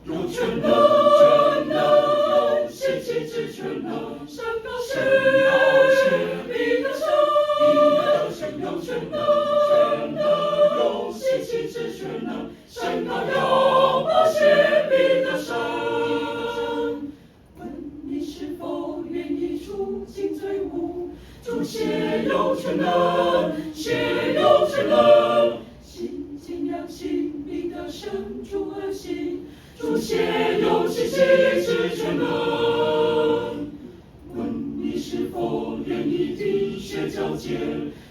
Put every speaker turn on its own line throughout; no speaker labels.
有全能，全能，信心之全能，神高是你的神，你的神有全能，全能有信心之全能，神高要保险你的神。问你是否愿意除尽罪污？主血有全能，血有全能，心尽良心，你的神主而行，主血有信心之全能。问你是否愿意滴血交接？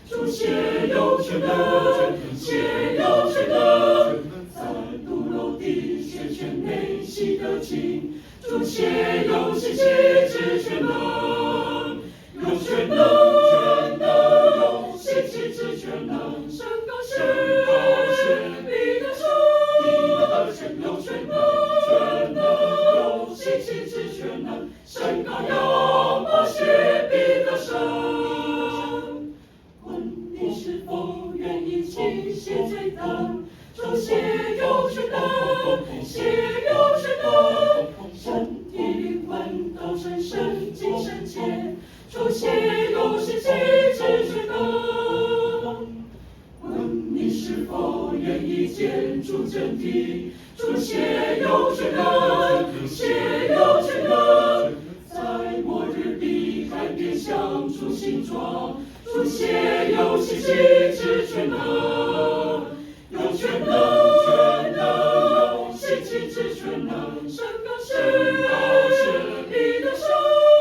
主血有全能，血有全能，在毒楼底血泉内洗得净，主血有信心之全能，有全能，全能有信心之全能，神高是你的神，你的神有全能，全能有信心之全能，神高要保险你的神。问你是否愿意倾泻罪担？主血有全能，血有全能，身体灵魂都成圣净圣洁，主血有信心之全能。问你是否愿意见主真谛？主血有全能，血有全能，在末日必改变像主形状，主血有信心之全能，有全能，全能有信心之全能，神高是你的神，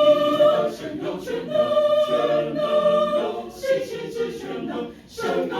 你的神有全能，全能有信心之全能，神高